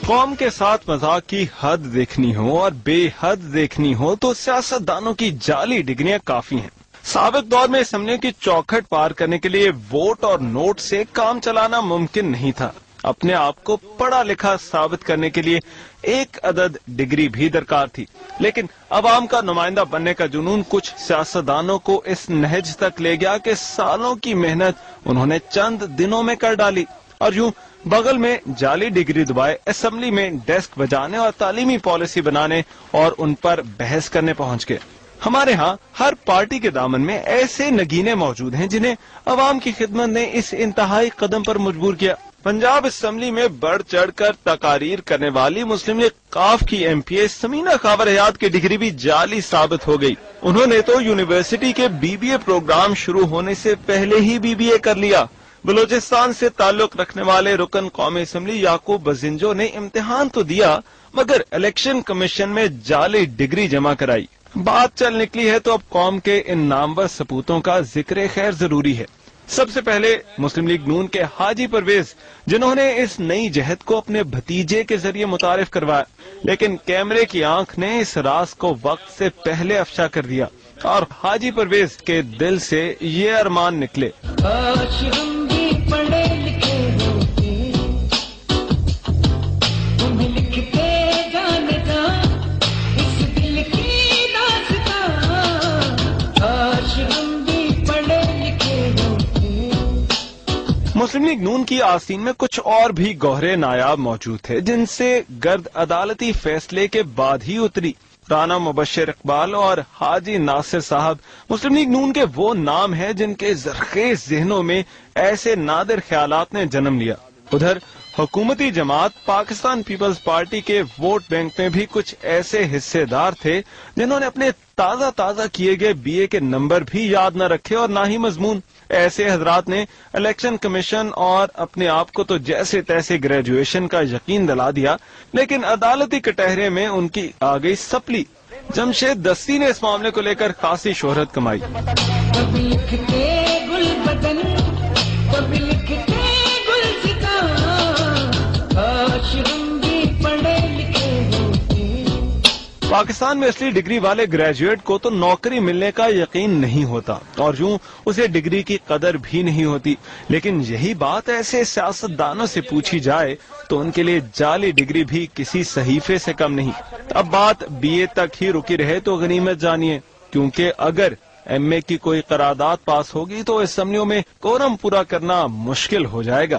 قوم کے ساتھ مذاق کی حد دیکھنی ہو اور بے حد دیکھنی ہو تو سیاستدانوں کی جعلی ڈگریاں کافی ہیں۔ سابق دور میں اسمبلیوں کی چوکھٹ پار کرنے کے لیے ووٹ اور نوٹ سے کام چلانا ممکن نہیں تھا۔ اپنے آپ کو پڑھا لکھا ثابت کرنے کے لیے ایک عدد ڈگری بھی درکار تھی، لیکن عوام کا نمائندہ بننے کا جنون کچھ سیاستدانوں کو اس نہج تک لے گیا کہ سالوں کی محنت انہوں نے چند دنوں میں کر ڈالی اور یوں بغل میں جعلی ڈگری دبائے اسمبلی میں ڈیسک بجانے اور تعلیمی پالیسی بنانے اور ان پر بحث کرنے پہنچ گئے۔ ہمارے ہاں ہر پارٹی کے دامن میں ایسے نگینے موجود ہیں جنہیں عوام کی خدمت نے اس انتہائی قدم پر مجبور کیا۔ پنجاب اسمبلی میں بڑھ چڑھ کر تقاریر کرنے والی مسلم لیگ ق کی ایم پی سمینہ خاور حیات کی ڈگری بھی جعلی ثابت ہو گئی۔ انہوں نے تو یونیورسٹی کے بی بی اے پروگرام شروع ہونے سے پہلے ہی بی بی اے کر لیا۔ بلوچستان سے تعلق رکھنے والے رکن قومی اسمبلی یعقوب بزنجو نے امتحان تو دیا مگر الیکشن کمیشن میں جعلی ڈگری جمع کرائی۔ بات چل نکلی ہے تو اب قوم کے ان نامور سپوتوں کا ذکر خیر ضروری ہے۔ سب سے پہلے مسلم لیگ نون کے حاجی پرویز، جنہوں نے اس نئی جہت کو اپنے بھتیجے کے ذریعے متعارف کروایا، لیکن کیمرے کی آنکھ نے اس راز کو وقت سے پہلے افشا کر دیا اور حاجی پرویز کے دل سے یہ ارمان نکلے۔ مسلم لیگ نون کی آستین میں کچھ اور بھی گوہرے نایاب موجود تھے جن سے گرد عدالتی فیصلے کے بعد ہی اتری۔ رانا مبشر اقبال اور حاجی ناصر صاحب مسلم لیگ نون کے وہ نام ہیں جن کے زرخیز ذہنوں میں ایسے نادر خیالات نے جنم لیا۔ ادھر حکومتی جماعت پاکستان پیپلز پارٹی کے ووٹ بینک میں بھی کچھ ایسے حصے دار تھے جنہوں نے اپنے تازہ کیے گئے بی اے کے نمبر بھی یاد نہ رکھے اور نہ ہی مضمون۔ ایسے حضرات نے الیکشن کمیشن اور اپنے آپ کو تو جیسے تیسے گریجویشن کا یقین دلا دیا، لیکن عدالتی کٹہرے میں ان کی آ گئی سپلی۔ جمشید دستی نے اس معاملے کو لے کر خاصی شہرت کمائی۔ پاکستان میں اصلی ڈگری والے گریجویٹ کو تو نوکری ملنے کا یقین نہیں ہوتا اور یوں اسے ڈگری کی قدر بھی نہیں ہوتی، لیکن یہی بات ایسے سیاستدانوں سے پوچھی جائے تو ان کے لیے جعلی ڈگری بھی کسی صحیفے سے کم نہیں۔ اب بات بی اے تک ہی رکی رہے تو غنیمت جانیے، کیونکہ اگر ایم اے کی کوئی قرارداد پاس ہوگی تو اسمبلیوں میں کورم پورا کرنا مشکل ہو جائے گا۔